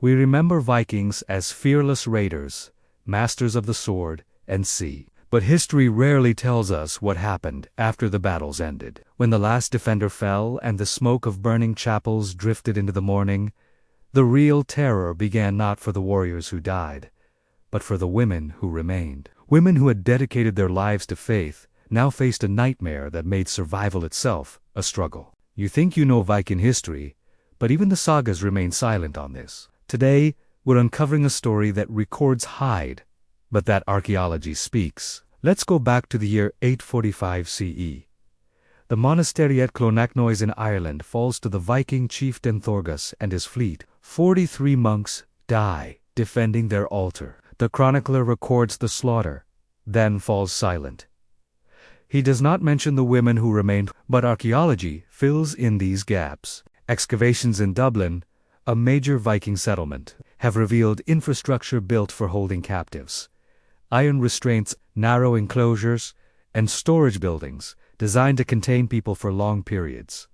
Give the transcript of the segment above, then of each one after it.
We remember Vikings as fearless raiders, masters of the sword and sea. But history rarely tells us what happened after the battles ended. When the last defender fell and the smoke of burning chapels drifted into the morning, the real terror began not for the warriors who died, but for the women who remained. Women who had dedicated their lives to faith now faced a nightmare that made survival itself a struggle. You think you know Viking history, but even the sagas remain silent on this. Today, we're uncovering a story that records hide, but that archaeology speaks. Let's go back to the year 845 CE. The monastery at Clonmacnoise in Ireland falls to the Viking chieftain Thorgus and his fleet. 43 monks die defending their altar. The chronicler records the slaughter, then falls silent. He does not mention the women who remained, but archaeology fills in these gaps. Excavations in Dublin, a major Viking settlement, have revealed infrastructure built for holding captives. Iron restraints, narrow enclosures, and storage buildings designed to contain people for long periods.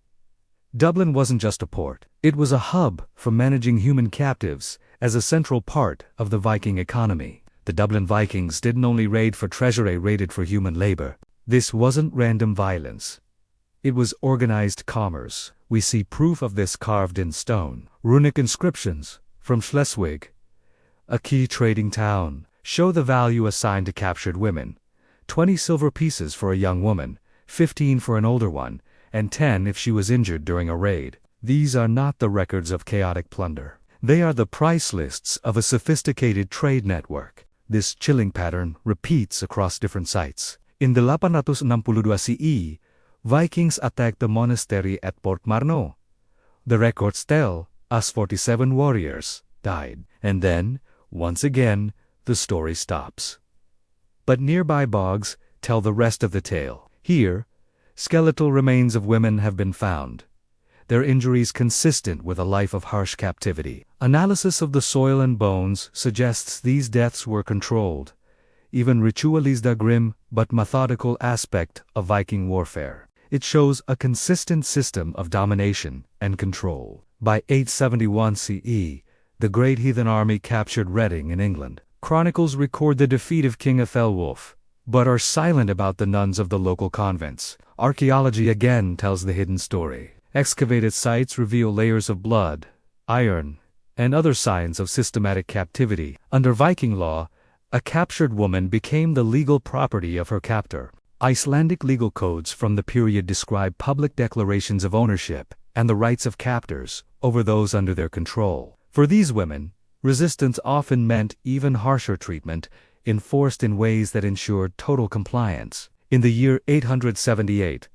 Dublin wasn't just a port. It was a hub for managing human captives as a central part of the Viking economy. The Dublin Vikings didn't only raid for treasure, they raided for human labor. This wasn't random violence. It was organized commerce. We see proof of this carved in stone. Runic inscriptions from Schleswig, a key trading town, show the value assigned to captured women. 20 silver pieces for a young woman, 15 for an older one, and 10 if she was injured during a raid. These are not the records of chaotic plunder. They are the price lists of a sophisticated trade network. This chilling pattern repeats across different sites. In the 862 CE, Vikings attacked the monastery at Portmarnox. The records tell us 47 warriors died. And then, once again, the story stops. But nearby bogs tell the rest of the tale. Here, skeletal remains of women have been found, their injuries consistent with a life of harsh captivity. Analysis of the soil and bones suggests these deaths were controlled, even ritualize the grim but methodical aspect of Viking warfare. It shows a consistent system of domination and control. By 871 CE, the great heathen army captured Reading in England. Chronicles record the defeat of King Ethelwulf, but are silent about the nuns of the local convents. Archaeology again tells the hidden story. Excavated sites reveal layers of blood, iron, and other signs of systematic captivity. Under Viking law, a captured woman became the legal property of her captor. Icelandic legal codes from the period describe public declarations of ownership and the rights of captors over those under their control. For these women, resistance often meant even harsher treatment, enforced in ways that ensured total compliance. In the year 878,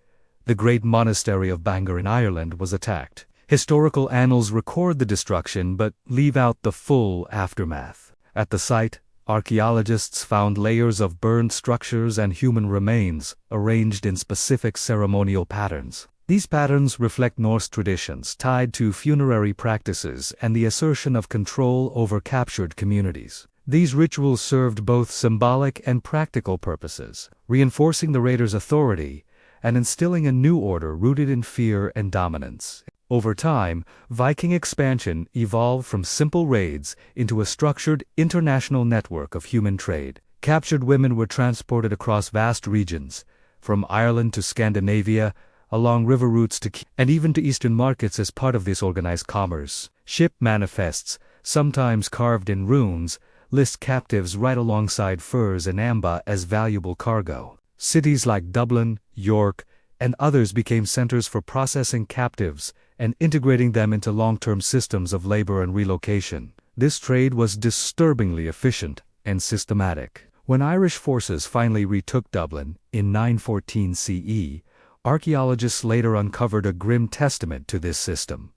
the great monastery of Bangor in Ireland was attacked. Historical annals record the destruction but leave out the full aftermath. At the site, archaeologists found layers of burned structures and human remains arranged in specific ceremonial patterns. These patterns reflect Norse traditions tied to funerary practices and the assertion of control over captured communities. These rituals served both symbolic and practical purposes, reinforcing the raider's authority and instilling a new order rooted in fear and dominance. Over time, Viking expansion evolved from simple raids into a structured international network of human trade. Captured women were transported across vast regions, from Ireland to Scandinavia, along river routes to and even to eastern markets as part of this organized commerce. Ship manifests, sometimes carved in runes, list captives right alongside furs and amba as valuable cargo. Cities like Dublin, York, and others became centers for processing captives and integrating them into long-term systems of labor and relocation. This trade was disturbingly efficient and systematic. When Irish forces finally retook Dublin in 914 CE, archaeologists later uncovered a grim testament to this system.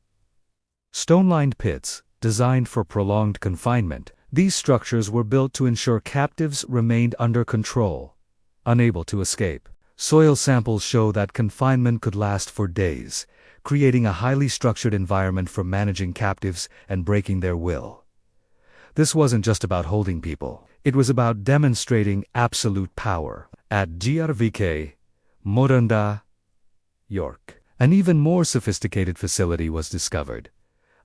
Stone-lined pits, designed for prolonged confinement, these structures were built to ensure captives remained under control, unable to escape. Soil samples show that confinement could last for days, creating a highly structured environment for managing captives and breaking their will. This wasn't just about holding people. It was about demonstrating absolute power. At Grvk, Morunda, York, an even more sophisticated facility was discovered.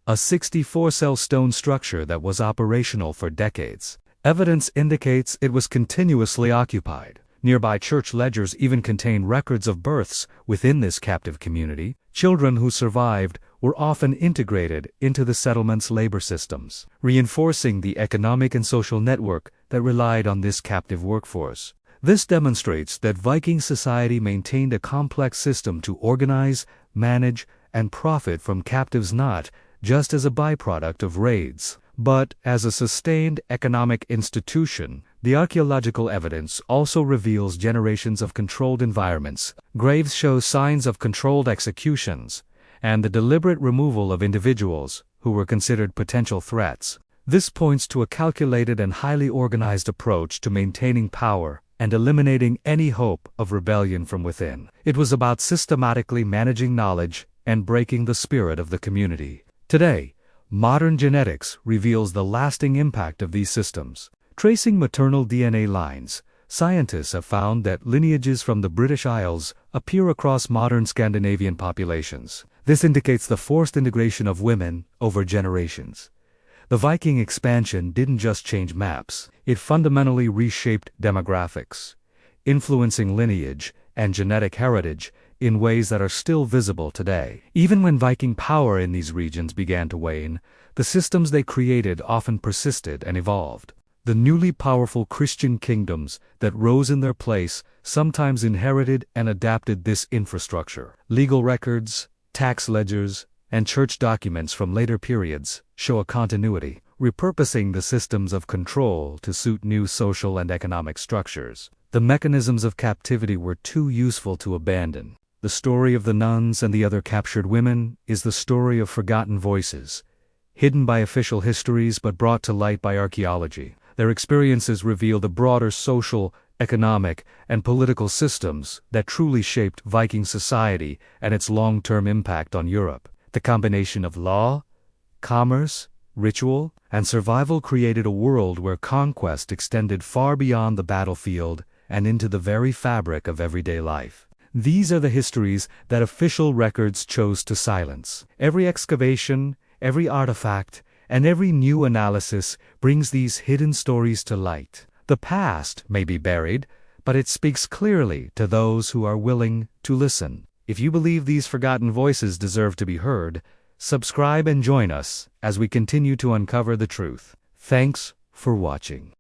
a 64-cell stone structure that was operational for decades. Evidence indicates it was continuously occupied. Nearby church ledgers even contain records of births within this captive community. Children who survived were often integrated into the settlement's labor systems, reinforcing the economic and social network that relied on this captive workforce. This demonstrates that Viking society maintained a complex system to organize, manage, and profit from captives, not just as a byproduct of raids, but as a sustained economic institution. The archaeological evidence also reveals generations of controlled environments. Graves show signs of controlled executions and the deliberate removal of individuals who were considered potential threats. This points to a calculated and highly organized approach to maintaining power and eliminating any hope of rebellion from within. It was about systematically managing knowledge and breaking the spirit of the community. Today, modern genetics reveals the lasting impact of these systems. Tracing maternal DNA lines, scientists have found that lineages from the British Isles appear across modern Scandinavian populations. This indicates the forced integration of women over generations. The Viking expansion didn't just change maps, it fundamentally reshaped demographics, influencing lineage and genetic heritage in ways that are still visible today. Even when Viking power in these regions began to wane, the systems they created often persisted and evolved. The newly powerful Christian kingdoms that rose in their place sometimes inherited and adapted this infrastructure. Legal records, tax ledgers, and church documents from later periods show a continuity, repurposing the systems of control to suit new social and economic structures. The mechanisms of captivity were too useful to abandon. The story of the nuns and the other captured women is the story of forgotten voices, hidden by official histories but brought to light by archaeology. Their experiences reveal the broader social, economic, and political systems that truly shaped Viking society and its long-term impact on Europe. The combination of law, commerce, ritual, and survival created a world where conquest extended far beyond the battlefield and into the very fabric of everyday life. These are the histories that official records chose to silence. Every excavation, every artifact, and every new analysis brings these hidden stories to light. The past may be buried, but it speaks clearly to those who are willing to listen. If you believe these forgotten voices deserve to be heard, subscribe and join us as we continue to uncover the truth. Thanks for watching.